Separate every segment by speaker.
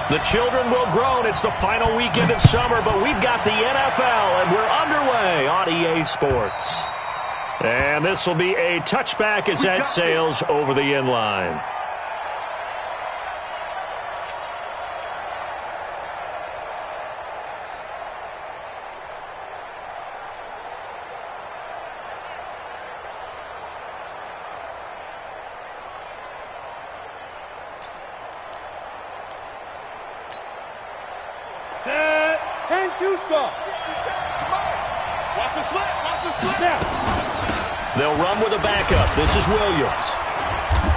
Speaker 1: The children will groan. It's the final weekend of summer, but we've got the NFL, and we're underway on EA Sports. And this will be a touchback as that sails over the end line. They'll run with a backup. This is Williams.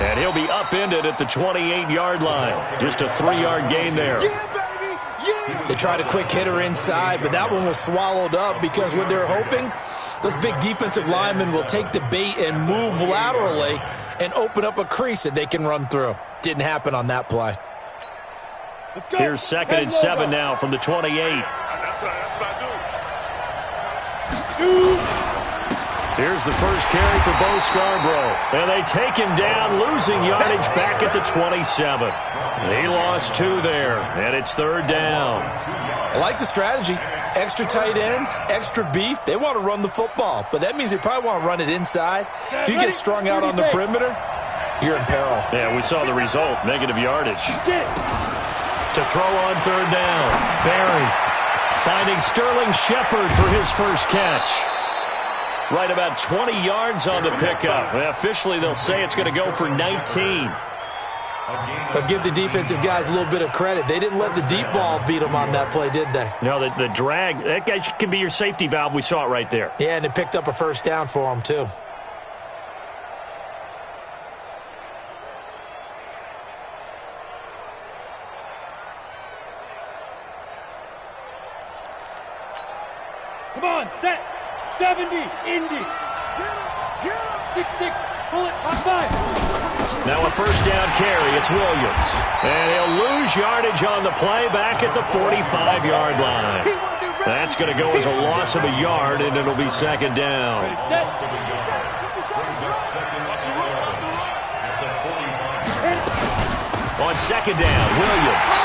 Speaker 1: And he'll be upended at the 28-yard line. Just a 3-yard gain there.
Speaker 2: They tried a quick hitter inside, but that one was swallowed up because what they're hoping, those big defensive linemen will take the bait and move laterally and open up a crease that they can run through. Didn't happen on that play.
Speaker 1: Here's 2nd and 7 now from the 28.
Speaker 3: That's what I do.
Speaker 1: Here's the first carry for Bo Scarborough. And they take him down, losing yardage back at the 27. He lost 2 there, and it's 3rd down.
Speaker 2: I like the strategy. Extra tight ends, extra beef. They want to run the football, but that means they probably want to run it inside. If you get strung out on the perimeter, you're in peril.
Speaker 1: Yeah, we saw the result, negative yardage. To throw on 3rd down, Barry finding Sterling Shepard for his first catch. Right about 20 yards on the pickup. Officially, they'll say it's going to go for 19.
Speaker 2: But give the defensive guys a little bit of credit. They didn't let the deep ball beat them on that play, did they?
Speaker 1: No, the drag, that guy can be your safety valve. We saw it right there.
Speaker 2: Yeah, and it picked up a first down for them, too.
Speaker 4: Come on, set. 70, Indy. 6-6, pull it, high 5.
Speaker 1: Now a first down carry, it's Williams. And he'll lose yardage on the play back at the 45-yard line. That's going to go as a loss of a yard, and it'll be 2nd down. On 2nd down, Williams.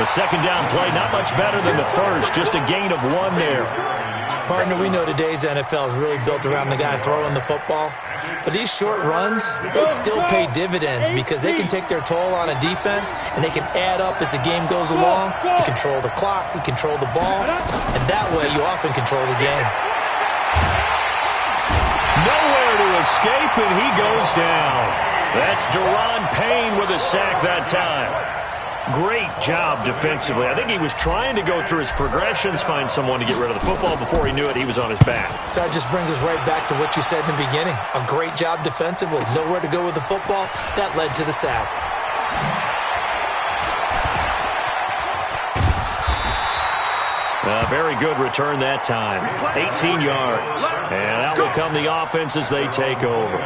Speaker 1: The 2nd down play, not much better than the first, just a gain of 1 there.
Speaker 2: Partner, we know today's NFL is really built around the guy throwing the football. But these short runs, they still pay dividends because they can take their toll on a defense and they can add up as the game goes along. You control the clock, you control the ball, and that way you often control the game.
Speaker 1: Nowhere to escape, and he goes down. That's Deron Payne with a sack that time. Great job defensively. I think he was trying to go through his progressions, find someone to get rid of the football. Before he knew it, he was on his back.
Speaker 2: So that just brings us right back to what you said in the beginning. A great job defensively. Nowhere to go with the football. That led to the sack.
Speaker 1: A very good return that time. 18 yards. And out will come the offense as they take over.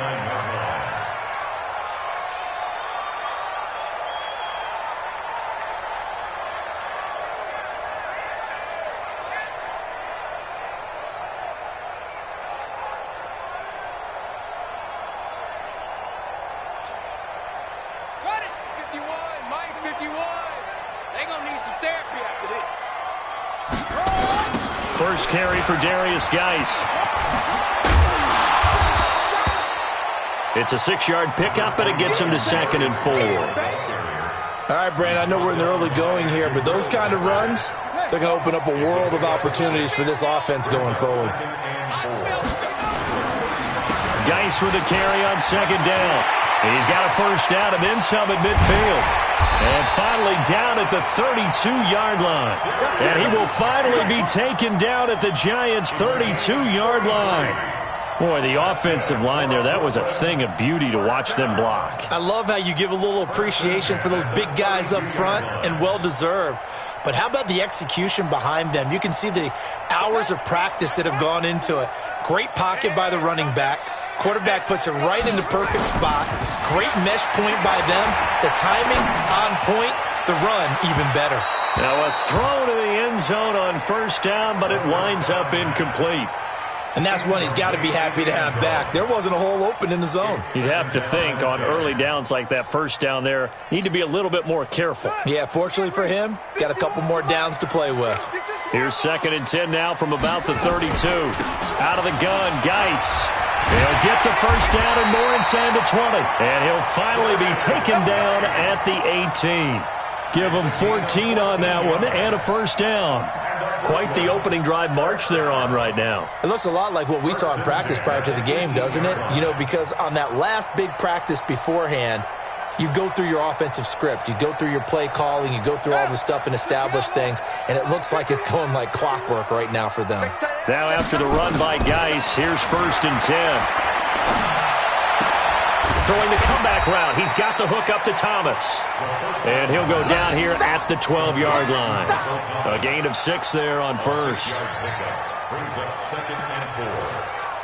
Speaker 1: First carry for Darius Geis. It's a 6-yard pickup, and it gets him to 2nd and 4.
Speaker 2: All right, Brandon, I know we're in the early going here, but those kind of runs, they're going to open up a world of opportunities for this offense going forward.
Speaker 1: Geis with a carry on 2nd down. He's got a first down and then some at midfield. And finally down at the 32-yard line. And he will finally be taken down at the Giants' 32-yard line. Boy, the offensive line there, that was a thing of beauty to watch them block.
Speaker 2: I love how you give a little appreciation for those big guys up front, and well-deserved. But how about the execution behind them? You can see the hours of practice that have gone into it. Great pocket by the running back. Quarterback puts it right in the perfect spot. Great mesh point by them. The timing on point. The run even better.
Speaker 1: Now a throw to the end zone on first down, but it winds up incomplete.
Speaker 2: And that's one he's got to be happy to have back. There wasn't a hole open in the zone.
Speaker 1: You'd have to think on early downs like that first down there, need to be a little bit more careful.
Speaker 2: Yeah, fortunately for him, got a couple more downs to play with.
Speaker 1: Here's 2nd and 10 now from about the 32. Out of the gun, Geis. He'll get the first down and more inside the 20. And he'll finally be taken down at the 18. Give him 14 on that one and a first down. Quite the opening drive march they're on right now.
Speaker 2: It looks a lot like what we saw in practice prior to the game, doesn't it? You know, because on that last big practice beforehand, you go through your offensive script. You go through your play calling. You go through all the stuff and establish things. And it looks like it's going like clockwork right now for them.
Speaker 1: Now after the run by Geis, here's 1st and 10. Throwing the comeback route. He's got the hook up to Thomas. And he'll go down here at the 12-yard line. A gain of 6 there on first.
Speaker 3: Brings up 2nd and 4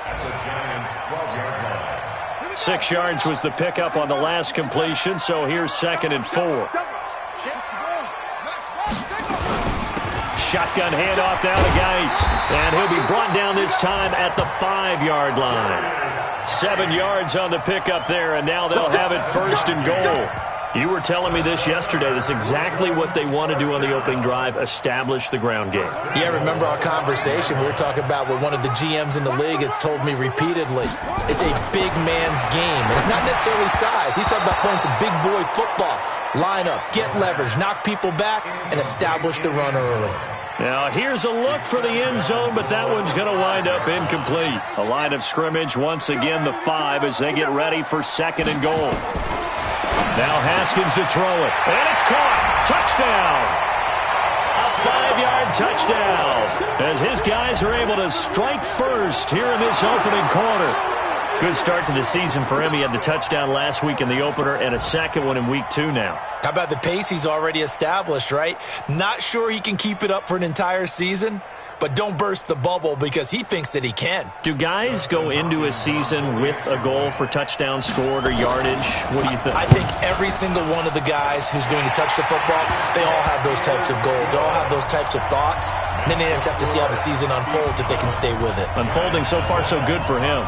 Speaker 3: at the Giants' 12-yard line.
Speaker 1: 6 yards was the pickup on the last completion, so here's 2nd and 4. Shotgun handoff now to Geis. And he'll be brought down this time at the 5-yard line. 7 yards on the pickup there, and now they'll have it 1st and goal. You were telling me this yesterday. That's exactly what they want to do on the opening drive, establish the ground game.
Speaker 2: Yeah, remember our conversation? We were talking about what one of the GMs in the league has told me repeatedly. It's a big man's game, and it's not necessarily size. He's talking about playing some big boy football. Line up, get leverage, knock people back, and establish the run early.
Speaker 1: Now, here's a look for the end zone, but that one's going to wind up incomplete. A line of scrimmage, once again, the 5 as they get ready for 2nd and goal. Now Haskins to throw it, and it's caught. Touchdown! A 5-yard touchdown as his guys are able to strike first here in this opening quarter. Good start to the season for him. He had the touchdown last week in the opener and a second one in week 2 now.
Speaker 2: How about the pace he's already established, right? Not sure he can keep it up for an entire season, but don't burst the bubble because he thinks that he can.
Speaker 1: Do guys go into a season with a goal for touchdown scored or yardage? What do you think?
Speaker 2: I think every single one of the guys who's going to touch the football, they all have those types of goals. They all have those types of thoughts. And then they just have to see how the season unfolds if they can stay with it.
Speaker 1: Unfolding so far so good for him.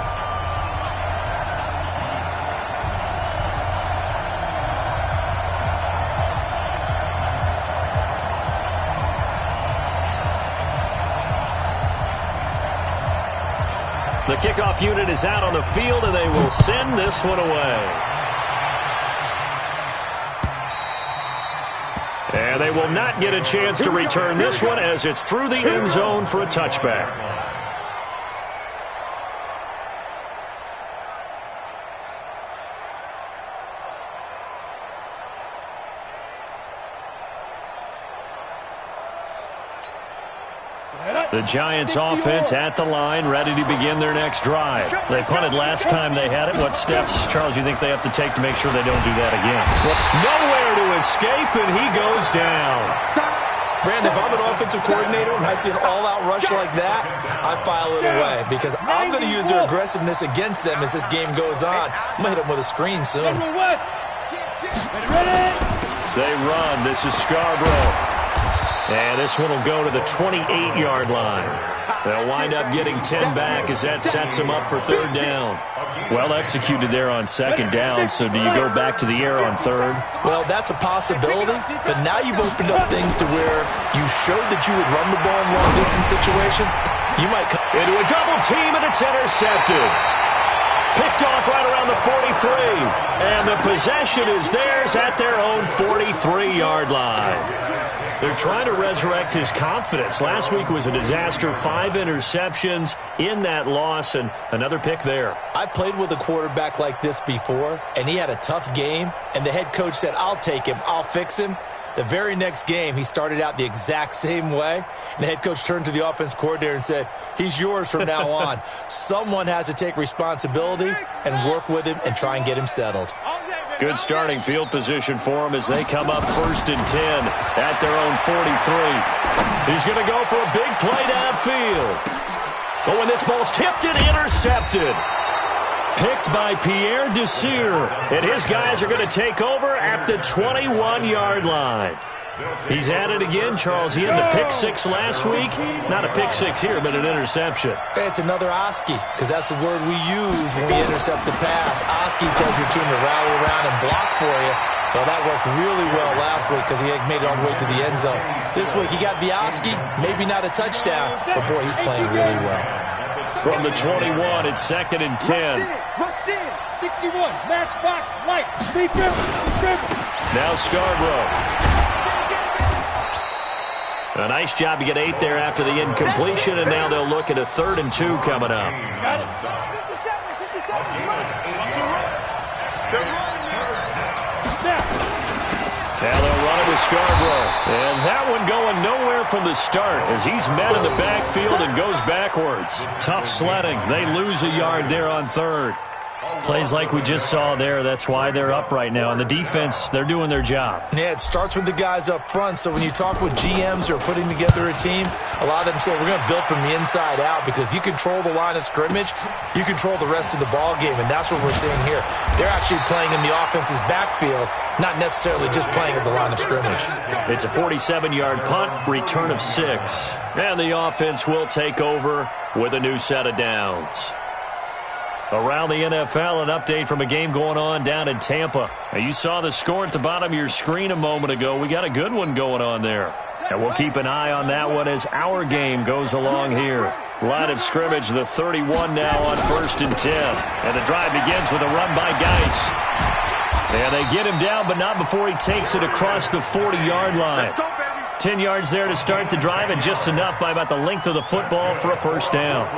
Speaker 1: The kickoff unit is out on the field, and they will send this one away. And they will not get a chance to return this one as it's through the end zone for a touchback. The Giants offense at the line, ready to begin their next drive. They punted last time they had it. What steps, Charles, you think they have to take to make sure they don't do that again? Nowhere to escape, and he goes down.
Speaker 2: Brandon, if I'm an offensive coordinator and I see an all-out rush like that, I file it away because I'm going to use their aggressiveness against them as this game goes on. I'm going to hit them with a screen soon.
Speaker 1: They run. This is Scarborough. And this one will go to the 28-yard line. They'll wind up getting 10 back as that sets them up for 3rd down. Well executed there on 2nd down, so do you go back to the air on 3rd?
Speaker 2: Well, that's a possibility, but now you've opened up things to where you showed that you would run the ball in a long-distance situation. You might come
Speaker 1: into a double team, and it's intercepted. Picked off right around the 43. And the possession is theirs at their own 43-yard line. They're trying to resurrect his confidence. Last week was a disaster. 5 interceptions in that loss, and another pick there.
Speaker 2: I played with a quarterback like this before, and he had a tough game, and the head coach said, I'll take him, I'll fix him. The very next game, he started out the exact same way, and the head coach turned to the offense coordinator and said, he's yours from now on. Someone has to take responsibility and work with him and try and get him settled.
Speaker 1: Good starting field position for him as they come up 1st and 10 at their own 43. He's going to go for a big play downfield. But when this ball's tipped and intercepted. Picked by Pierre Desir. And his guys are going to take over at the 21-yard line. He's at it again, Charles. He had the pick six last week. Not a pick six here, but an interception.
Speaker 2: It's another Oski, because that's the word we use when we intercept the pass. Oski tells your team to rally around and block for you. Well, that worked really well last week because he made it all the way to the end zone. This week, he got the Oski, maybe not a touchdown, but boy, he's playing really well.
Speaker 1: From the 21, it's 2nd and 10.
Speaker 4: Rush in, 61, matchbox, light, speed dribble.
Speaker 1: Now Scarborough. A nice job to get 8 there after the incompletion, and now they'll look at a 3rd and 2 coming up.
Speaker 4: Got it. 57,
Speaker 1: Now they'll run it with Scarborough. And that one going nowhere from the start as he's met in the backfield and goes backwards. Tough sledding. They lose a yard there on 3rd. Plays like we just saw there. That's why they're up right now. And the defense, they're doing their job.
Speaker 2: Yeah, it starts with the guys up front. So when you talk with GMs who are putting together a team, a lot of them say we're going to build from the inside out, because if you control the line of scrimmage, you control the rest of the ball game, and that's what we're seeing here. They're actually playing in the offense's backfield, not necessarily just playing at the line of scrimmage.
Speaker 1: It's a 47-yard punt, return of 6. And the offense will take over with a new set of downs. Around the NFL, an update from a game going on down in Tampa. Now, you saw the score at the bottom of your screen a moment ago. We got a good one going on there. And we'll keep an eye on that one as our game goes along here. Line of scrimmage, the 31 now on 1st and 10. And the drive begins with a run by Geis. And they get him down, but not before he takes it across the 40-yard line. 10 yards there to start the drive, and just enough by about the length of the football for a first down.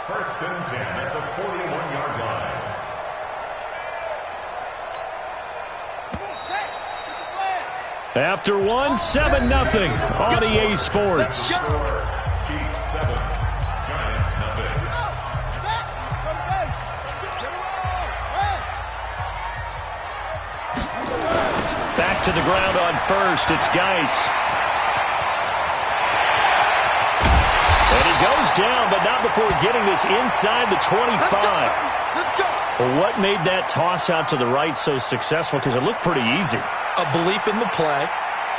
Speaker 3: First and 10 at the 41-yard line.
Speaker 1: After one, 7-0 on EA Sports.
Speaker 3: Chiefs 7, Giants nothing.
Speaker 1: Back to the ground on 1st. It's Geis. And he goes down, but not before getting this inside the 25. Well, what made that toss out to the right so successful? Because it looked pretty easy.
Speaker 2: A belief in the play,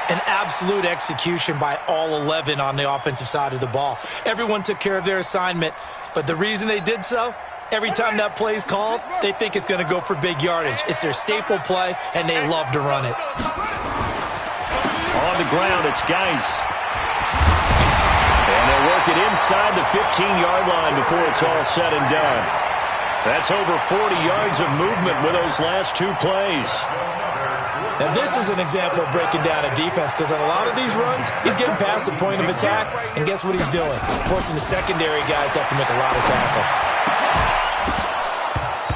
Speaker 2: an absolute execution by all 11 on the offensive side of the ball. Everyone took care of their assignment, but the reason they did so, every time that play is called, they think it's going to go for big yardage. It's their staple play, and they love to run it.
Speaker 1: On the ground, it's Geis. And they'll work it inside the 15-yard line before it's all said and done. That's over 40 yards of movement with those last 2 plays.
Speaker 2: Now, this is an example of breaking down a defense, because on a lot of these runs, he's getting past the point of attack, and guess what he's doing? Forcing the secondary guys to have to make a lot of tackles.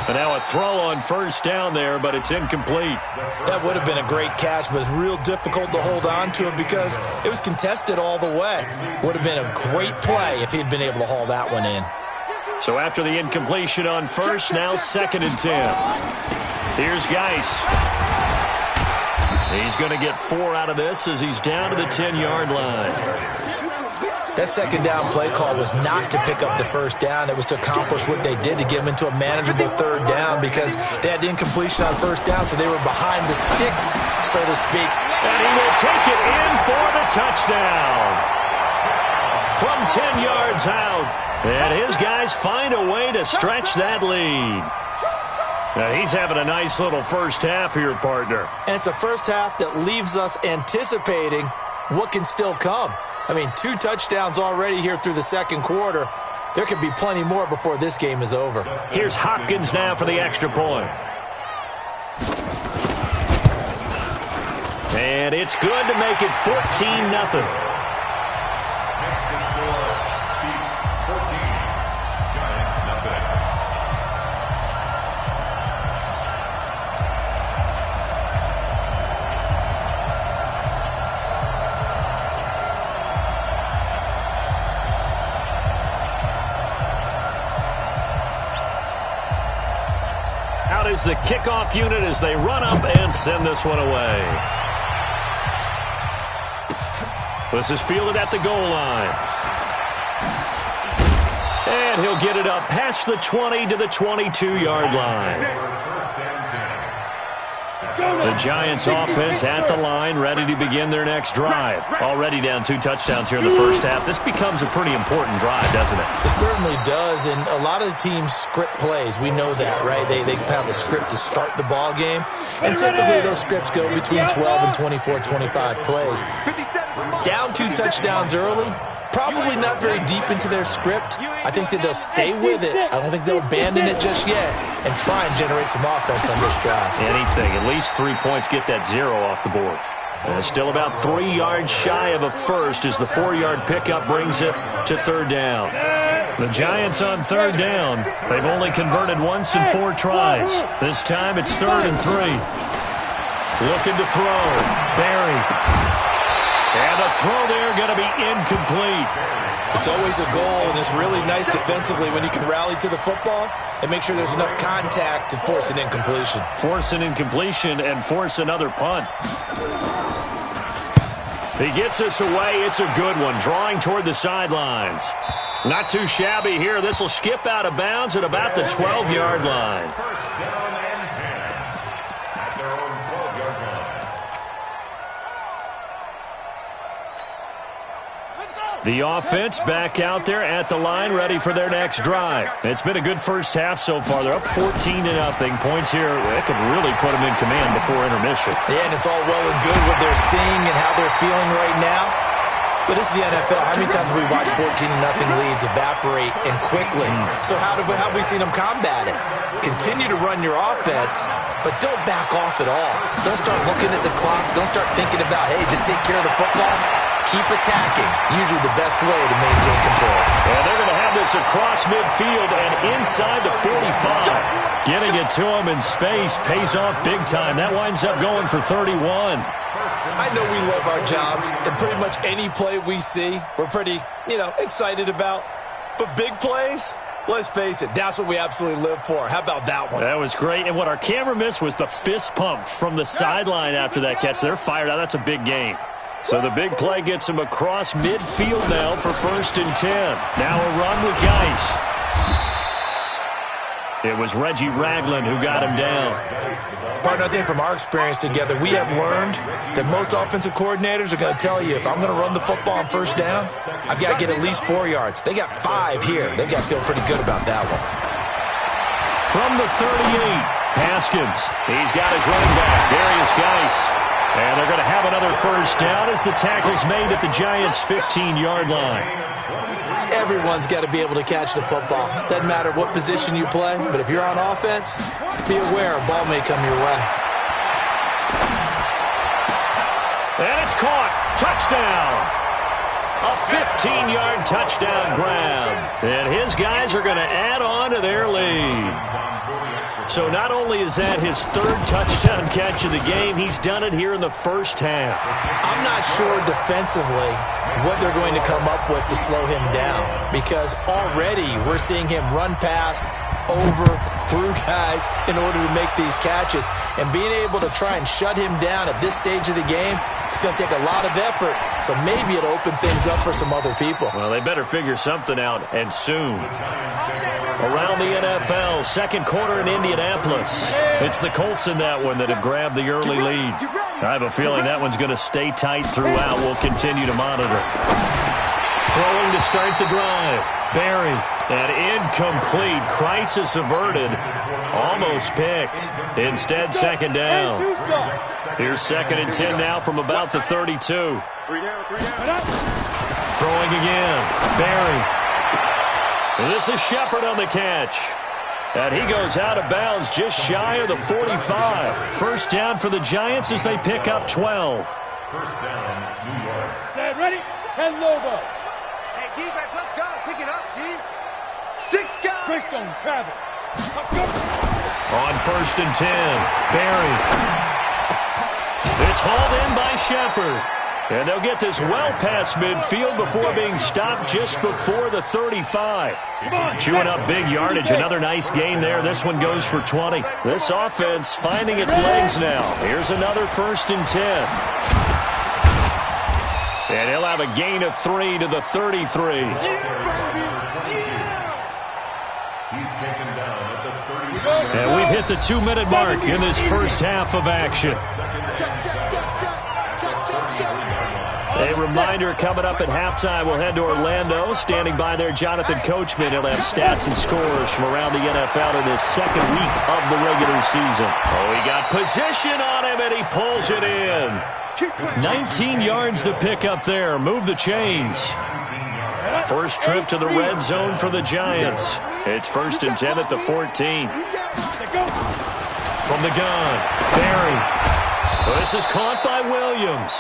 Speaker 1: And now a throw on first down there, but it's incomplete.
Speaker 2: That would have been a great catch, but it's real difficult to hold on to it because it was contested all the way. Would have been a great play if he'd been able to haul that one in.
Speaker 1: So after the incompletion on first, now 2nd and 10. Here's Geis. He's going to get 4 out of this as he's down to the 10-yard line.
Speaker 2: That second down play call was not to pick up the first down. It was to accomplish what they did, to get them into a manageable 3rd down, because they had the incompletion on first down, so they were behind the sticks, so to speak.
Speaker 1: And he will take it in for the touchdown. From 10 yards out. And his guys find a way to stretch that lead. Now he's having a nice little first half here, partner.
Speaker 2: And it's a first half that leaves us anticipating what can still come. I mean, 2 touchdowns already here through the second quarter. There could be plenty more before this game is over.
Speaker 1: Here's Hopkins now for the extra point. And it's good to make it 14-0. Is the kickoff unit as they run up and send this one away. This is fielded at the goal line. And he'll get it up past the 20 to the 22-yard line. The Giants offense at the line, ready to begin their next drive. Already down 2 touchdowns here in the first half. This becomes a pretty important drive, doesn't it?
Speaker 2: It certainly does, and a lot of the teams script plays. We know that, right? They have a script to start the ball game, and typically those scripts go between 12 and 24, 25 plays. Down 2 touchdowns early, probably not very deep into their script. I think that they'll stay with it. I don't think they'll abandon it just yet and try and generate some offense on this drive.
Speaker 1: Anything. At least 3 points, get that 0 off the board. Still about 3 yards shy of a first as the 4-yard pickup brings it to 3rd down. The Giants on 3rd down. They've only converted once in 4 tries. This time it's 3rd and 3. Looking to throw. Barry. And the throw there going to be incomplete.
Speaker 2: It's always a goal, and it's really nice defensively when you can rally to the football and make sure there's enough contact to force an incompletion.
Speaker 1: Force an incompletion and force another punt. He gets us away. It's a good one. Drawing toward the sidelines. Not too shabby here. This will skip out of bounds at about the 12-yard line.
Speaker 3: First down and 10 at their own 12-yard line.
Speaker 1: The offense back out there at the line, ready for their next drive. It's been a good first half so far. They're up 14-0. Points here, that could really put them in command before intermission.
Speaker 2: Yeah, and it's all well and good what they're seeing and how they're feeling right now. But this is the NFL. How many times have we watched 14-0 leads evaporate and quickly? So how have we seen them combat it? Continue to run your offense, but don't back off at all. Don't start looking at the clock. Don't start thinking about, hey, just take care of the football. Keep attacking. Usually the best way to maintain control.
Speaker 1: And they're going to have this across midfield and inside the 45. Getting it to him in space pays off big time. That winds up going for 31.
Speaker 2: I know we love our jobs, and pretty much any play we see, we're pretty, excited about. But big plays, let's face it, that's what we absolutely live for. How about that one?
Speaker 1: That was great. And what our camera missed was the fist pump from the sideline after that catch. They're fired out. That's a big game. So the big play gets him across midfield now for 1st and 10. Now a run with Geis. It was Reggie Ragland who got him down.
Speaker 2: Partner, I think from our experience together, we have learned that most offensive coordinators are going to tell you, if I'm going to run the football on 1st down, I've got to get at least 4 yards. They got 5 here. They've got to feel pretty good about that one.
Speaker 1: From the 38, Haskins. He's got his running back, Darius Geis. And they're going to have another 1st down as the tackle's made at the Giants' 15-yard line.
Speaker 2: Everyone's got to be able to catch the football. Doesn't matter what position you play, but if you're on offense, be aware a ball may come your way.
Speaker 1: And it's caught. Touchdown. A 15-yard touchdown grab. And his guys are going to add on to their lead. So not only is that his 3rd touchdown catch of the game, he's done it here in the first half.
Speaker 2: I'm not sure defensively what they're going to come up with to slow him down, because already we're seeing him run past, over, through guys in order to make these catches. And being able to try and shut him down at this stage of the game, it's going to take a lot of effort. So maybe it'll open things up for some other people.
Speaker 1: Well, they better figure something out, and soon. Around the NFL, 2nd quarter in Indianapolis. It's the Colts in that one that have grabbed the early lead. I have a feeling that one's going to stay tight throughout. We'll continue to monitor. Throwing to start the drive. Barry. And incomplete. Crisis averted. Almost picked. Instead, 2nd down. Here's 2nd and 10 now from about the 32. Throwing again. Barry. This is Shepard on the catch. And he goes out of bounds just shy of the 45. 1st down for the Giants as they pick up 12.
Speaker 3: 1st down, New York.
Speaker 4: Set, ready, 10 Lobo.
Speaker 5: Hey, defense, let's go. Pick it up, team. 6 guys.
Speaker 4: Christone, travel.
Speaker 1: On 1st and 10, Barry. It's hauled in by Shepard. And they'll get this well past midfield before being stopped just before the 35. Chewing up big yardage. Another nice gain there. This one goes for 20. This offense finding its legs now. Here's another 1st and 10. And he'll have a gain of 3 to the 33.
Speaker 3: He's taken down at the 33.
Speaker 1: And we've hit hit the 2-minute mark in this first half of action. A reminder coming up at halftime, we'll head to Orlando. Standing by there, Jonathan Coachman. He'll have stats and scores from around the NFL in his second week of the regular season. Oh, he got position on him, and he pulls it in. 19 yards to pick up there. Move the chains. First trip to the red zone for the Giants. It's 1st and 10 at the 14. From the gun, Barry. This is caught by Williams.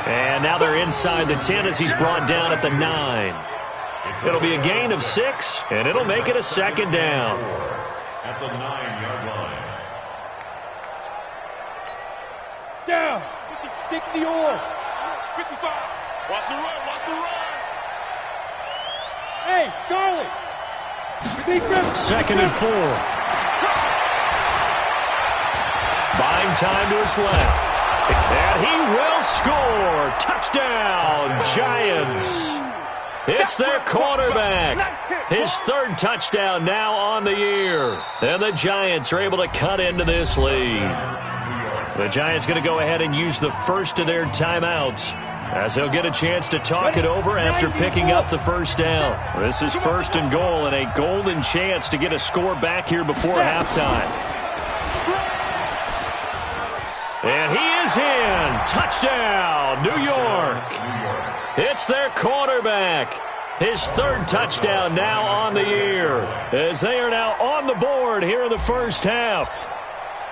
Speaker 1: And now they're inside the 10 as he's brought down at the 9. It'll be a gain of 6, and it'll make it a 2nd down.
Speaker 3: At the 9-yard line.
Speaker 4: Down. 50, 60 or.
Speaker 6: 55. Watch the run. Watch the run.
Speaker 4: Hey, Charlie.
Speaker 1: 2nd and 4. Buying time to his left. And he will score. Touchdown, Giants. It's their quarterback. His 3rd touchdown now on the year. And the Giants are able to cut into this lead. The Giants going to go ahead and use the first of their timeouts, as he'll get a chance to talk it over after picking up the first down. This is 1st and goal, and a golden chance to get a score back here before halftime. And he is in. Touchdown, New York. It's their quarterback. His 3rd touchdown now on the year, as they are now on the board here in the first half.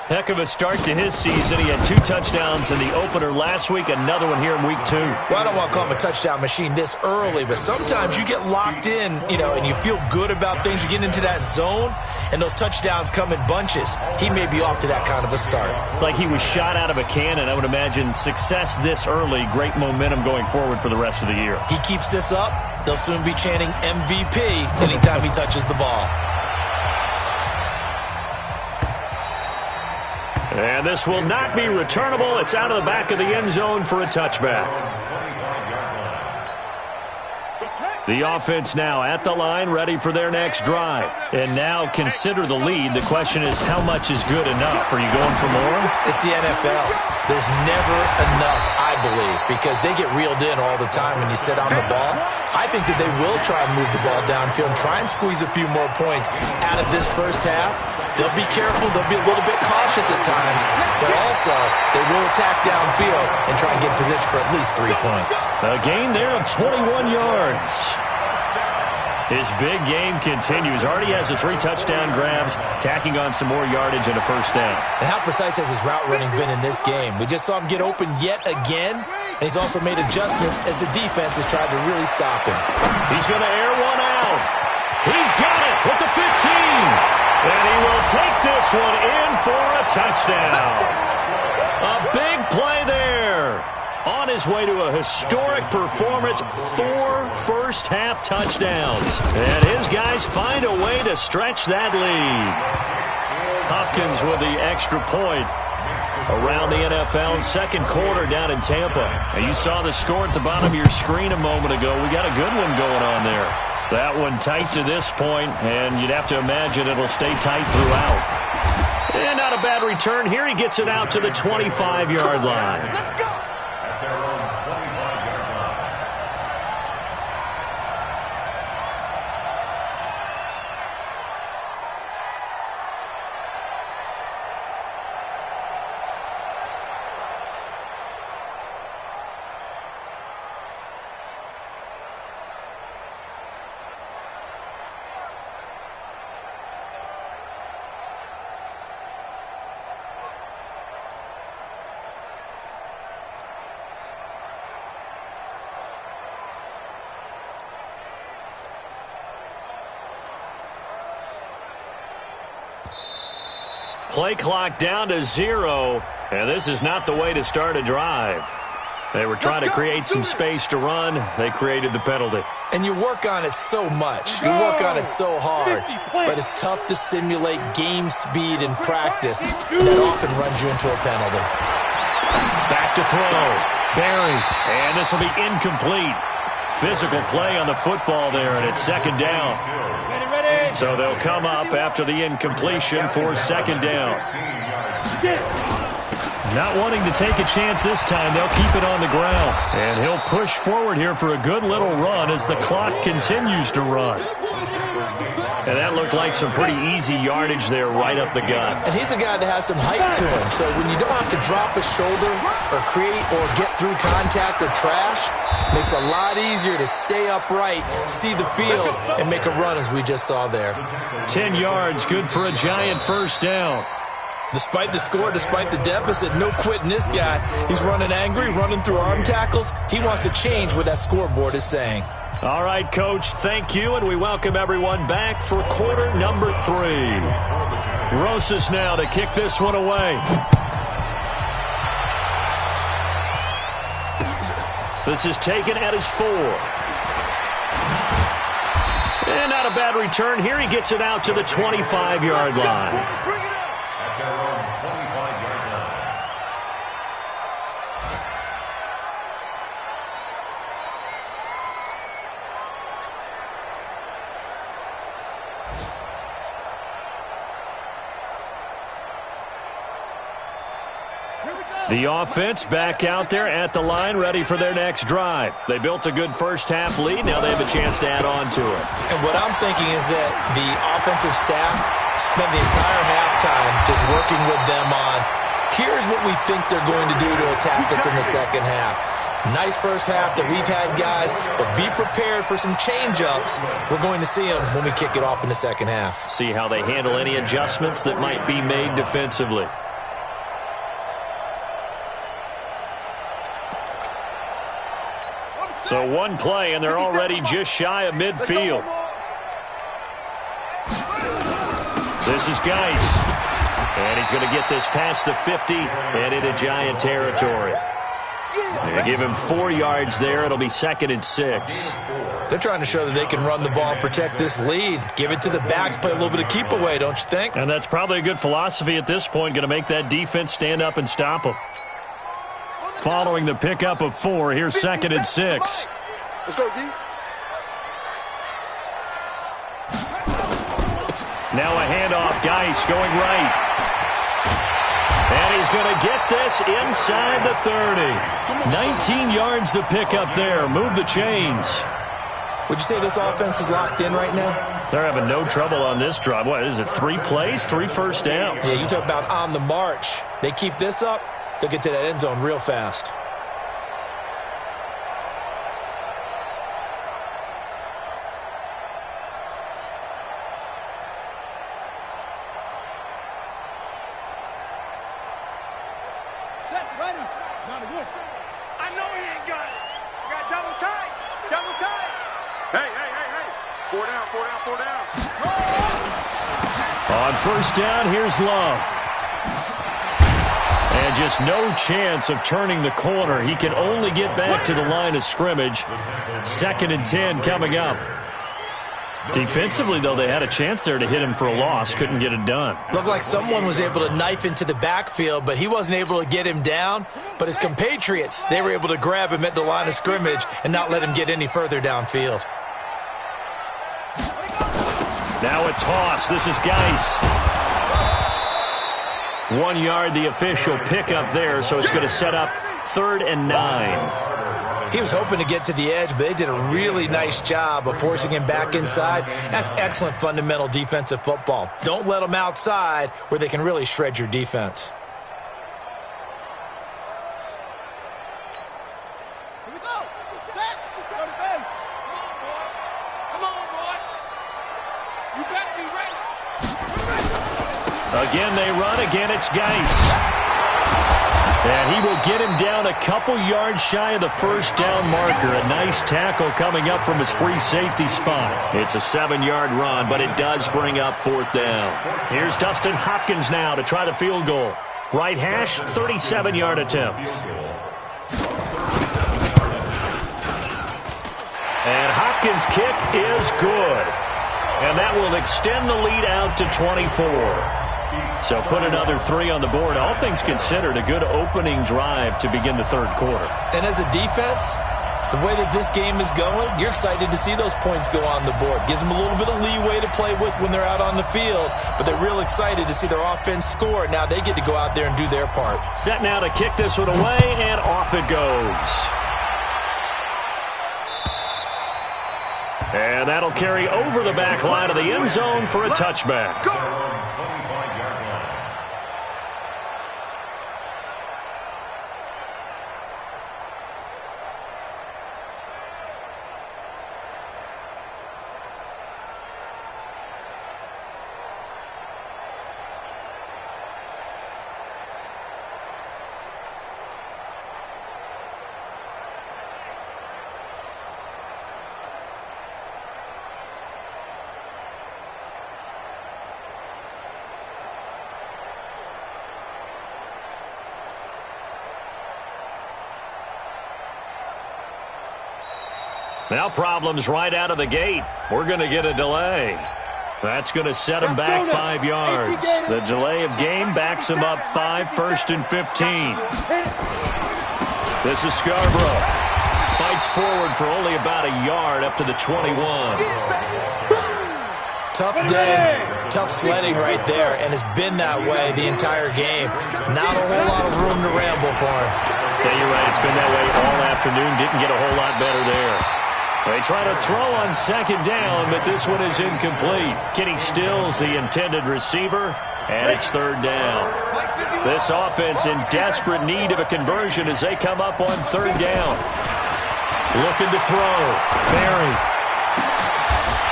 Speaker 1: Heck of a start to his season. He had 2 touchdowns in the opener last week, another one here in week 2.
Speaker 2: Well, I don't want to call him a touchdown machine this early, but sometimes you get locked in, and you feel good about things. You get into that zone, and those touchdowns come in bunches. He may be off to that kind of a start.
Speaker 1: It's like he was shot out of a cannon. I would imagine success this early, great momentum going forward for the rest of the year.
Speaker 2: He keeps this up, they'll soon be chanting MVP anytime he touches the ball.
Speaker 1: And this will not be returnable. It's out of the back of the end zone for a touchback. The offense now at the line, ready for their next drive. And now consider the lead. The question is, how much is good enough? Are you going for more?
Speaker 2: It's the NFL. There's never enough, I believe, because they get reeled in all the time when you sit on the ball. I think that they will try and move the ball downfield and try and squeeze a few more points out of this first half. They'll be careful. They'll be a little bit cautious at times, but also they will attack downfield and try and get position for at least 3 points.
Speaker 1: A gain there of 21 yards. His big game continues. Already has the 3 touchdown grabs, tacking on some more yardage and a first down.
Speaker 2: And how precise has his route running been in this game? We just saw him get open yet again, and he's also made adjustments as the defense has tried to really stop him.
Speaker 1: He's going to air one out. He's got it with the 15. And he will take this one in for a touchdown. A big play there. On his way to a historic performance, 4 first-half touchdowns. And his guys find a way to stretch that lead. Hopkins with the extra point. Around the NFL, 2nd quarter down in Tampa. And you saw the score at the bottom of your screen a moment ago. We got a good one going on there. That one tight to this point, and you'd have to imagine it'll stay tight throughout. And not a bad return. Here he gets it out to the 25-yard line.
Speaker 3: At their own 25-yard line.
Speaker 1: Play clock down to 0, and this is not the way to start a drive. They were trying to create some space to run. They created the penalty.
Speaker 2: And you work on it so much. You work on it so hard. But it's tough to simulate game speed in practice. That often runs you into a penalty.
Speaker 1: Back to throw. Barry. And this will be incomplete. Physical play on the football there, and it's second down.
Speaker 4: Ready.
Speaker 1: So they'll come up after the incompletion for second down. Not wanting to take a chance this time, they'll keep it on the ground. And he'll push forward here for a good little run as the clock continues to run. And that looked like some pretty easy yardage there right up the gut.
Speaker 2: And he's a guy that has some height to him. So when you don't have to drop a shoulder or create or get through contact or trash, it makes it a lot easier to stay upright, see the field, and make a run as we just saw there.
Speaker 1: 10 yards, good for a Giant first down.
Speaker 2: Despite the score, despite the deficit, no quitting this guy. He's running angry, running through arm tackles. He wants to change what that scoreboard is saying.
Speaker 1: All right, Coach, thank you, and we welcome everyone back for quarter number 3. Rosas now to kick this one away. This is taken at his 4. And not a bad return here. He gets it out to the 25-yard line. The offense back out there at the line, ready for their next drive. They built a good first-half lead. Now they have a chance to add on to it.
Speaker 2: And what I'm thinking is that the offensive staff spent the entire halftime just working with them on, here's what we think they're going to do to attack us in the second half. Nice first half that we've had, guys, but be prepared for some change-ups. We're going to see them when we kick it off in the second half.
Speaker 1: See how they handle any adjustments that might be made defensively. So one play, and they're already just shy of midfield. This is Geis. And he's going to get this past the 50 and into Giant territory. They give him 4 yards there. It'll be 2nd and 6.
Speaker 2: They're trying to show that they can run the ball and protect this lead. Give it to the backs, play a little bit of keep away, don't you think?
Speaker 1: And that's probably a good philosophy at this point, going to make that defense stand up and stop them. Following the pickup of 4, here's 2nd and 6.
Speaker 5: Let's go, D.
Speaker 1: Now a handoff. Geis going right. And he's going to get this inside the 30. 19 yards to pick up there. Move the chains.
Speaker 2: Would you say this offense is locked in right now?
Speaker 1: They're having no trouble on this drive. What is it, 3 plays, 3 first downs?
Speaker 2: Yeah, you talk about on the march. They keep this up, they'll get to that end zone real fast.
Speaker 4: Ready. Not a good.
Speaker 6: I know he ain't got it. Got double tight. Double tight. Hey. 4 down, 4 down, 4 down.
Speaker 1: On first down, here's Love. And just no chance of turning the corner. He can only get back to the line of scrimmage. 2nd and 10 coming up. Defensively, though, they had a chance there to hit him for a loss. Couldn't get it done.
Speaker 2: Looked like someone was able to knife into the backfield, but he wasn't able to get him down. But his compatriots, they were able to grab him at the line of scrimmage and not let him get any further downfield.
Speaker 1: Now a toss. This is Geis. 1 yard, the official pickup there, so it's going to set up 3rd and 9.
Speaker 2: He was hoping to get to the edge, but they did a really nice job of forcing him back inside. That's excellent fundamental defensive football. Don't let them outside where they can really shred your defense.
Speaker 4: Here we go. Set. Set the base. Come on, boy. You better be ready.
Speaker 1: Again, they run. Again, it's Geis. And he will get him down a couple yards shy of the first down marker. A nice tackle coming up from his free safety spot. It's a 7-yard run, but it does bring up 4th down. Here's Dustin Hopkins now to try the field goal. Right hash, 37-yard attempt. And Hopkins' kick is good. And that will extend the lead out to 24. So put another 3 on the board. All things considered, a good opening drive to begin the 3rd quarter.
Speaker 2: And as a defense, The way that this game is going, you're excited to see those points go on the board. Gives them a little bit of leeway to play with when they're out on the field, but they're real excited to see their offense score. Now they get to go out there and do their part.
Speaker 1: Set now to kick this one away, and off it goes. And that'll carry over the back line of the end zone for a touchback. Now problems right out of the gate. We're going to get a delay. That's going to set him back 5 yards. The delay of game backs him up 5, 1st and 15. This is Scarborough. Fights forward for only about a yard up to the 21.
Speaker 2: Tough day, tough sledding right there, and it's been that way the entire game. Not a whole lot of room to ramble for him.
Speaker 1: Yeah, you're right. It's been that way all afternoon. Didn't get a whole lot better there. They try to throw on second down, but this one is incomplete. Kenny Stills, the intended receiver, and it's 3rd down. This offense in desperate need of a conversion as they come up on 3rd down. Looking to throw. Barry.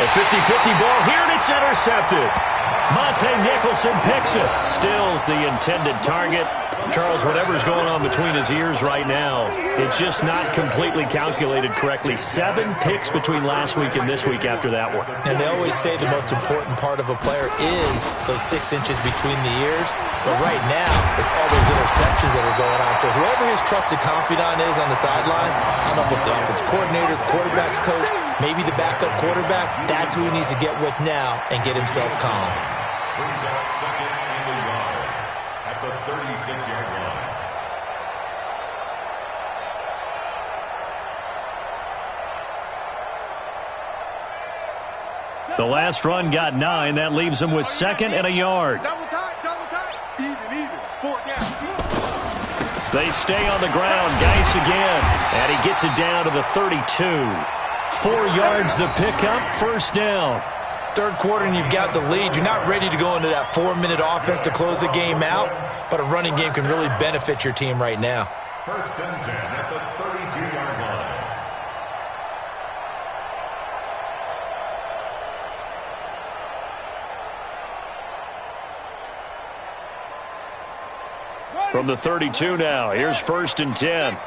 Speaker 1: A 50-50 ball here, and it's intercepted. Monte Nicholson picks it. Stills, the intended target. Charles, whatever's going on between his ears right now, it's just not completely calculated correctly. 7 picks between last week and this week after that one.
Speaker 2: And they always say the most important part of a player is those 6 inches between the ears. But right now, it's all those interceptions that are going on. So whoever his trusted confidant is on the sidelines, I don't know if it's the offensive coordinator, the quarterback's coach, maybe the backup quarterback, that's who he needs to get with now and get himself calm.
Speaker 3: Brings up 2nd and a yard at the 36-yard line.
Speaker 1: The last run got 9. That leaves him with 2nd and a yard.
Speaker 6: Double tight, even, 4 down.
Speaker 1: They stay on the ground. Geis again. And he gets it down to the 32. 4 yards the pickup, 1st down.
Speaker 2: 3rd quarter and you've got the lead. You're not ready to go into that 4-minute offense to close the game out, but a running game can really benefit your team right now.
Speaker 3: 1st and 10 at the 32-yard line.
Speaker 1: From the 32 now, here's 1st and 10.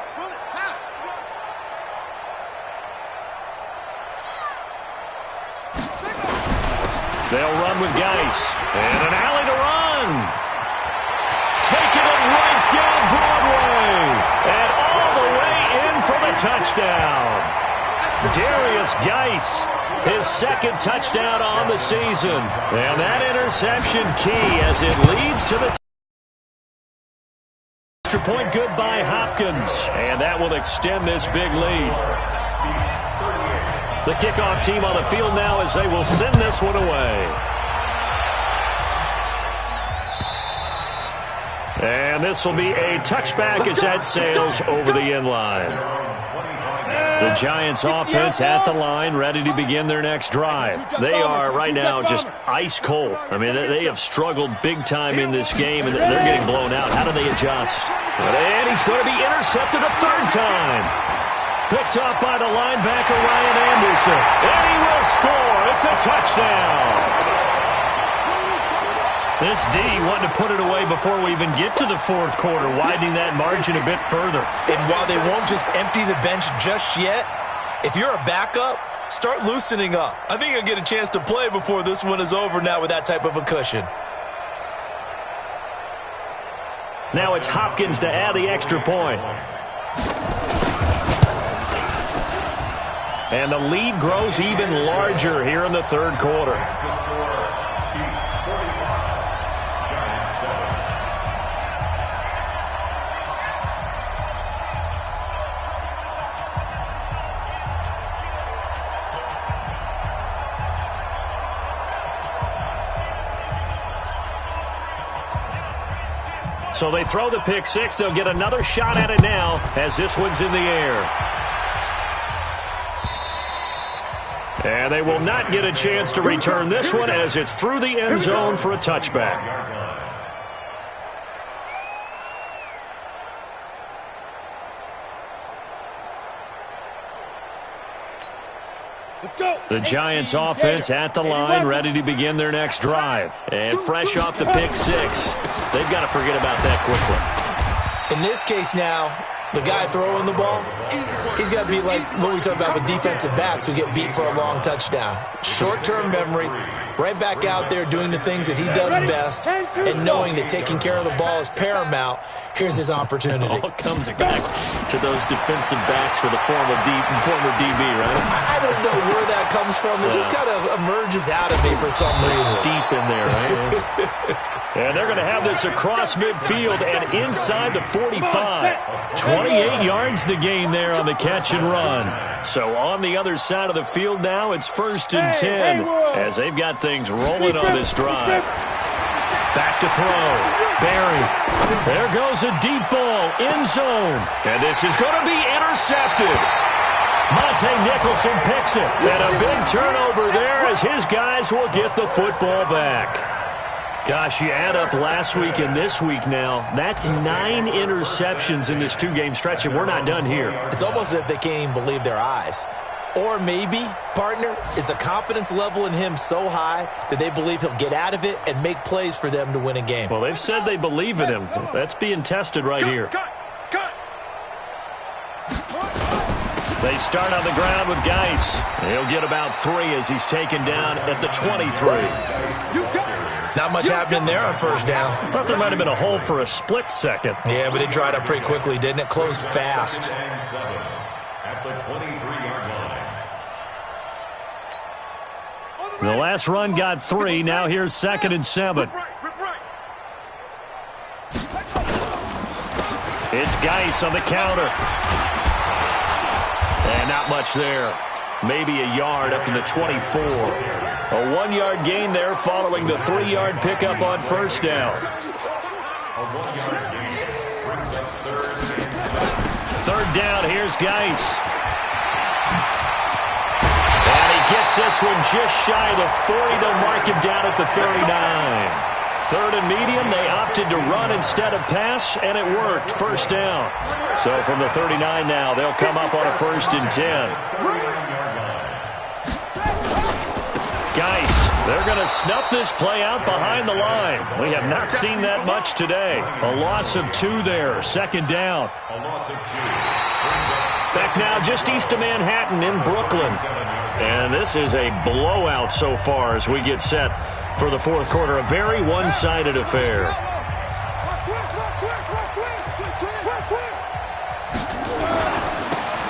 Speaker 1: They'll run with Geis. And an alley to run. Taking it right down Broadway. And all the way in for the touchdown. Darius Geis, his 2nd touchdown on the season. And that interception key as it leads to the extra point. Good by Hopkins. And that will extend this big lead. The kickoff team on the field now as they will send this one away. And this will be a touchback as that sails over the end line. The Giants offense at the line, ready to begin their next drive. They are right now just ice cold. I mean, they have struggled big time in this game, and they're getting blown out. How do they adjust? And he's going to be intercepted a 3rd time. Picked off by the linebacker, Ryan Anderson. And he will score. It's a touchdown. This D wanting to put it away before we even get to the 4th quarter, widening that margin a bit further.
Speaker 2: And while they won't just empty the bench just yet, if you're a backup, start loosening up. I think you'll get a chance to play before this one is over now with that type of a cushion.
Speaker 1: Now it's Hopkins to add the extra point. And the lead grows even larger here in the 3rd quarter.
Speaker 3: That's the score. East 45, Giants 7.
Speaker 1: So they throw the pick six. They'll get another shot at it now as this one's in the air. And they will not get a chance to return this one as it's through the end zone for a touchback. The Giants offense at the line, ready to begin their next drive. And fresh off the pick six, they've got to forget about that quickly.
Speaker 2: In this case now, the guy throwing the ball, he's got to be like what we talk about with defensive backs who get beat for a long touchdown. Short-term memory, right back out there doing the things that he does best, and knowing that taking care of the ball is paramount. Here's his opportunity.
Speaker 1: It all comes back to those defensive backs for the former DB, right?
Speaker 2: I don't know where that comes from. It just kind of emerges out of me for some reason.
Speaker 1: It's deep in there, right? And they're going to have this across midfield and inside the 45. 28 yards the gain there on the catch and run. So on the other side of the field now, it's 1st and 10 as they've got things rolling on this drive. Back to throw. Barry. There goes a deep ball. End zone. And this is going to be intercepted. Monte Nicholson picks it. And a big turnover there as his guys will get the football back. Gosh, you add up last week and this week now, that's 9 interceptions in this 2-game stretch, and we're not done here.
Speaker 2: It's almost as if they can't even believe their eyes. Or maybe, partner, is the confidence level in him so high that they believe he'll get out of it and make plays for them to win a game.
Speaker 1: Well, they've said they believe in him. That's being tested right here. They start on the ground with Geis. He'll get about 3 as he's taken down at the 23.
Speaker 2: Not much happening there on first down.
Speaker 1: I thought there might have been a hole for a split second.
Speaker 2: Yeah, but it dried up pretty quickly, didn't it? Closed fast.
Speaker 3: At the 23-yard line.
Speaker 1: The last run got 3. Now here's 2nd and 7. It's Geis on the counter. And not much there. Maybe a yard up to the 24. A 1-yard gain there following the 3-yard pickup on first down.
Speaker 3: A 1-yard gain brings up
Speaker 1: 3rd down, here's Geis. And he gets this one just shy of the 40. They'll mark him down at the 39. 3rd and medium, they opted to run instead of pass, and it worked. First down. So from the 39 now, they'll come up on a 1st and 10. Geis, they're going to snuff this play out behind the line. We have not seen that much today. A loss of 2 there. 2nd down.
Speaker 3: A loss of 2.
Speaker 1: Back now just east of Manhattan in Brooklyn. And this is a blowout so far as we get set for the 4th quarter. A very one-sided affair.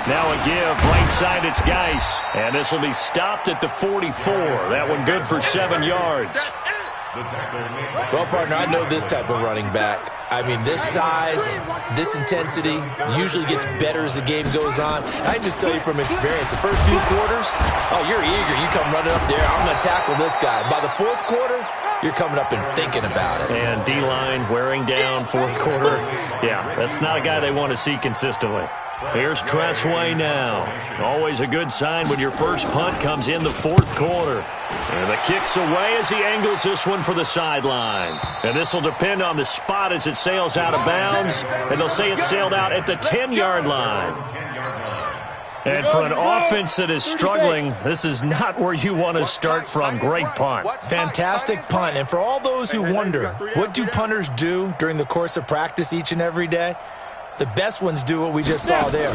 Speaker 1: Now a give, right side, it's Geis. And this will be stopped at the 44. That one good for 7 yards.
Speaker 2: Well, partner, I know this type of running back. I mean, this size, this intensity usually gets better as the game goes on. I can just tell you from experience, the first few quarters, oh, you're eager. You come running up there, I'm going to tackle this guy. By the 4th quarter, you're coming up and thinking about it.
Speaker 1: And D-line wearing down 4th quarter. Yeah, that's not a guy they want to see consistently. Here's Tressway now. Always a good sign when your first punt comes in the 4th quarter. And the kick's away as he angles this one for the sideline. And this will depend on the spot as it sails out of bounds. And they'll say it sailed out at the 10-yard line. And for an offense that is struggling, this is not where you want to start from. Great punt.
Speaker 2: Fantastic punt. And for all those who wonder, what do punters do during the course of practice each and every day? The best ones do what we just saw there.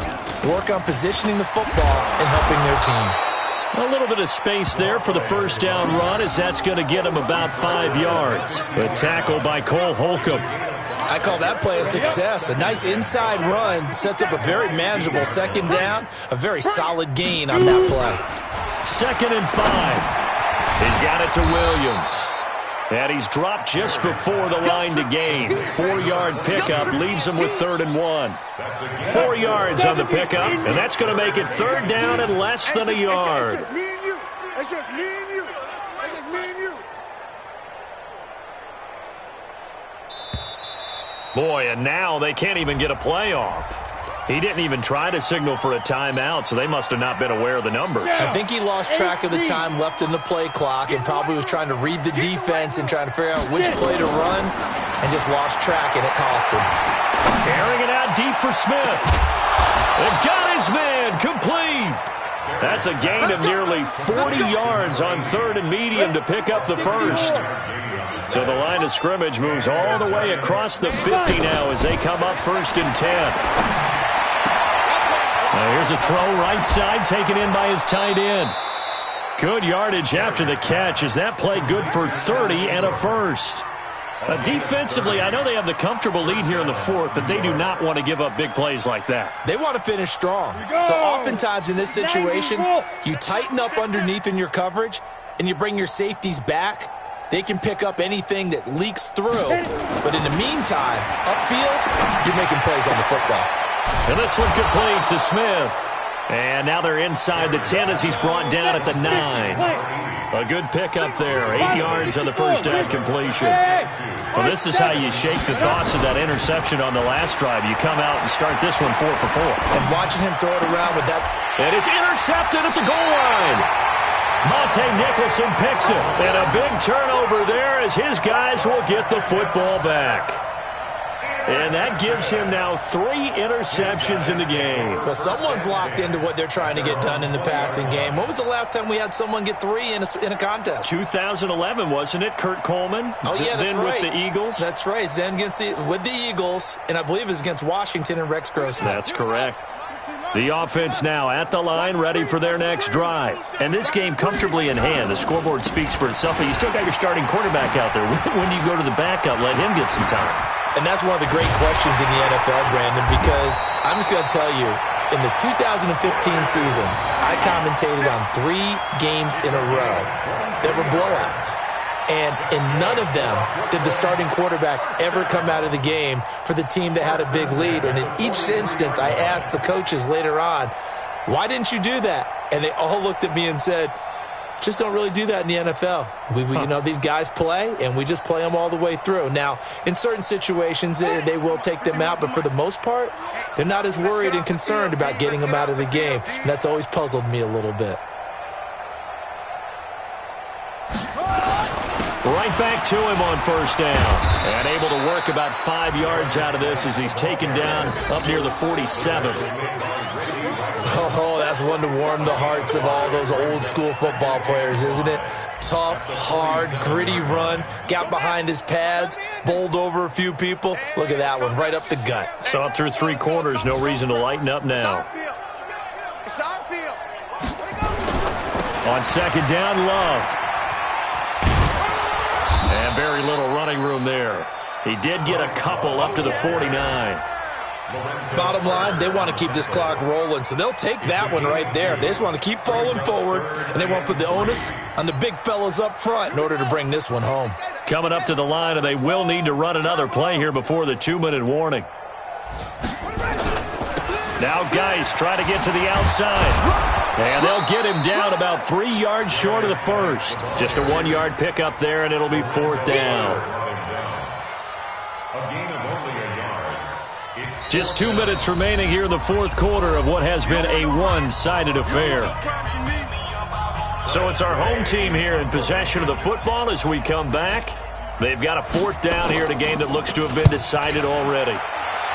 Speaker 2: Work on positioning the football and helping their team.
Speaker 1: A little bit of space there for the first down run as that's going to get him about 5 yards. A tackle by Cole Holcomb.
Speaker 2: I call that play a success. A nice inside run sets up a very manageable 2nd down. A very solid gain on that play.
Speaker 1: 2nd and 5. He's got it to Williams. And he's dropped just before the line to gain. 4-yard pickup leaves him with 3rd and 1. 4 yards on the pickup, and that's going to make it 3rd down and less than a yard.
Speaker 6: It's just me and you. It's just me and you. It's just me and you.
Speaker 1: Boy, and now they can't even get a play off. He didn't even try to signal for a timeout, so they must have not been aware of the numbers.
Speaker 2: I think he lost track of the time left in the play clock and probably was trying to read the defense and trying to figure out which play to run and just lost track, and it cost him.
Speaker 1: Airing it out deep for Smith. They got his man complete. That's a gain of nearly 40 yards on 3rd and medium to pick up the first. So the line of scrimmage moves all the way across the 50 now as they come up 1st and 10. Now here's a throw right side taken in by his tight end. Good yardage after the catch. Is that play good for 30 and a first? Defensively, I know they have the comfortable lead here in the 4th, but they do not want to give up big plays like that.
Speaker 2: They want to finish strong. So oftentimes in this situation, you tighten up underneath in your coverage and you bring your safeties back. They can pick up anything that leaks through. But in the meantime, upfield, you're making plays on the football.
Speaker 1: And this one complete to Smith. And now they're inside the 10 as he's brought down at the 9. A good pickup there. 8 yards on the first down completion. Well, this is how you shake the thoughts of that interception on the last drive. You come out and start this one 4 for 4.
Speaker 2: And watching him throw it around with that.
Speaker 1: And it's intercepted at the goal line. Monte Nicholson picks it. And a big turnover there as his guys will get the football back. And that gives him now 3 interceptions in the game.
Speaker 2: Well, someone's locked into what they're trying to get done in the passing game. When was the last time we had someone get 3 in a contest?
Speaker 1: 2011, wasn't it? Kurt Coleman?
Speaker 2: Oh, yeah, that's
Speaker 1: then
Speaker 2: right.
Speaker 1: With the Eagles?
Speaker 2: That's right. Then with the Eagles, and I believe it was against Washington and Rex Grossman.
Speaker 1: That's correct. The offense now at the line, ready for their next drive. And this game comfortably in hand. The scoreboard speaks for itself, but you still got your starting quarterback out there. When do you go to the backup, let him get some time?
Speaker 2: And that's one of the great questions in the NFL, Brandon, because I'm just going to tell you, in the 2015 season, I commentated on 3 games in a row that were blowouts. And in none of them did the starting quarterback ever come out of the game for the team that had a big lead. And in each instance, I asked the coaches later on, why didn't you do that? And they all looked at me and said, just don't really do that in the NFL. You know, these guys play, and we just play them all the way through. Now, in certain situations, they will take them out, but for the most part, they're not as worried and concerned about getting them out of the game. And that's always puzzled me a little bit.
Speaker 1: Right back to him on first down. And able to work about 5 yards out of this as he's taken down up near the 47.
Speaker 2: Oh, that's one to warm the hearts of all those old-school football players, isn't it? Tough, hard, gritty run, got behind his pads, bowled over a few people. Look at that one, right up the gut.
Speaker 1: So up through 3 quarters, no reason to lighten up now.
Speaker 5: It's our field.
Speaker 1: On second down, Love. And very little running room there. He did get a couple up to the 49.
Speaker 2: Bottom line, they want to keep this clock rolling, so they'll take that one right there. They just want to keep falling forward, and they want to put the onus on the big fellas up front in order to bring this one home.
Speaker 1: Coming up to the line, and they will need to run another play here before the 2-minute warning. Now Geis try to get to the outside. And they'll get him down about 3 yards short of the first. Just a 1-yard pickup there, and it'll be 4th down. Just 2 minutes remaining here in the 4th quarter of what has been a one-sided affair. So it's our home team here in possession of the football as we come back. They've got a 4th down here in a game that looks to have been decided already.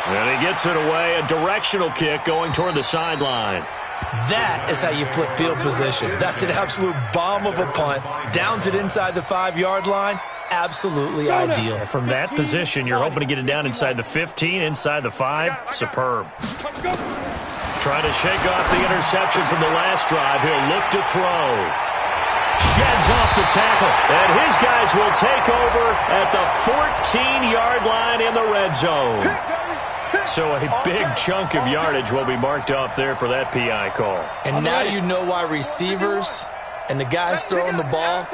Speaker 1: And he gets it away, a directional kick going toward the sideline.
Speaker 2: That is how you flip field position. That's an absolute bomb of a punt. Downs it inside the 5-yard line. Absolutely ideal.
Speaker 1: From that position, you're hoping to get it down inside the 15, inside the 5. Superb. Trying to shake off the interception from the last drive. He'll look to throw. Sheds off the tackle. And his guys will take over at the 14-yard line in the red zone. So a big chunk of yardage will be marked off there for that PI call.
Speaker 2: And now you know why receivers and the guys throwing the ball,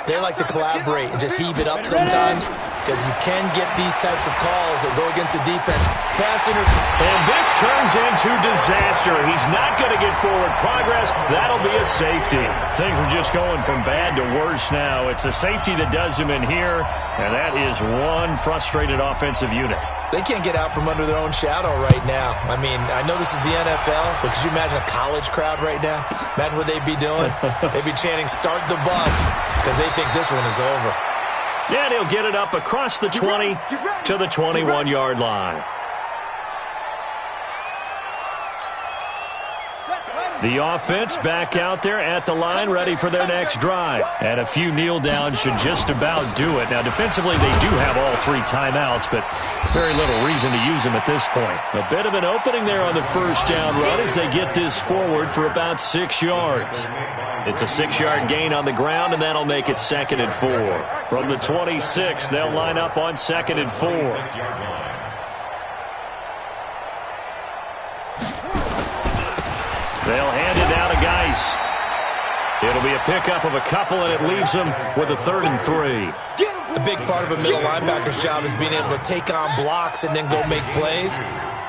Speaker 2: they like to collaborate and just heave it up sometimes. because you can get these types of calls that go against the defense.
Speaker 1: And this turns into disaster. He's not going to get forward progress. That'll be a safety. Things are just going from bad to worse now. It's a safety that does him in here, and that is one frustrated offensive unit.
Speaker 2: They can't get out from under their own shadow right now. I mean, I know this is the NFL, but could you imagine a college crowd right now? Imagine what they'd be doing. They'd be chanting, "Start the bus," because they think this one is over.
Speaker 1: Yeah, and he'll get it up across the 20 to the 21-yard line. The offense back out there at the line, ready for their next drive. And a few kneel downs should just about do it. Now, defensively, they do have all 3 timeouts, but very little reason to use them at this point. A bit of an opening there on the first down run as they get this forward for about 6 yards. It's a 6-yard gain on the ground, and that'll make it 2nd and 4. From the 26, they'll line up on 2nd and 4. They'll hand it down to Geis. It'll be a pickup of a couple, and it leaves them with a 3rd and 3.
Speaker 2: A big part of a middle linebacker's job is being able to take on blocks and then go make plays.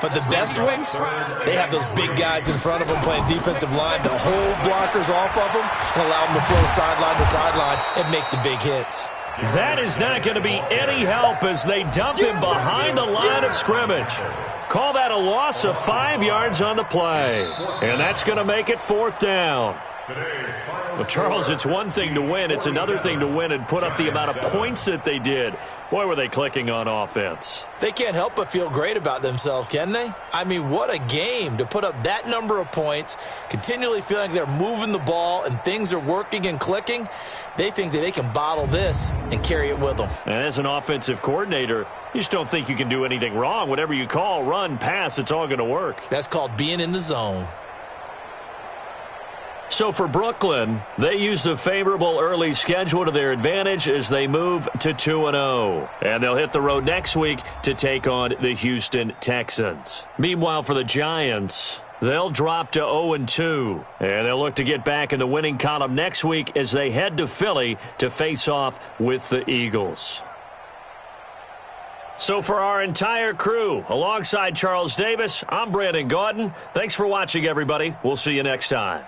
Speaker 2: But the best ones, they have those big guys in front of them playing defensive line to hold blockers off of them and allow them to flow sideline to sideline and make the big hits.
Speaker 1: That is not going to be any help as they dump him behind the line of scrimmage. Call that a loss of 5 yards on the play. And that's going to make it 4th down. Well, Charles, it's one thing to win. It's another thing to win and put up the amount of points that they did. Boy, were they clicking on offense.
Speaker 2: They can't help but feel great about themselves, can they? I mean, what a game to put up that number of points, continually feeling like they're moving the ball and things are working and clicking. They think that they can bottle this and carry it with them.
Speaker 1: And as an offensive coordinator, you just don't think you can do anything wrong. Whatever you call, run, pass, it's all going to work.
Speaker 2: That's called being in the zone.
Speaker 1: So for Brooklyn, they used a favorable early schedule to their advantage as they move to 2-0. And they'll hit the road next week to take on the Houston Texans. Meanwhile, for the Giants, they'll drop to 0-2. And they'll look to get back in the winning column next week as they head to Philly to face off with the Eagles. So for our entire crew, alongside Charles Davis, I'm Brandon Gaudin. Thanks for watching, everybody. We'll see you next time.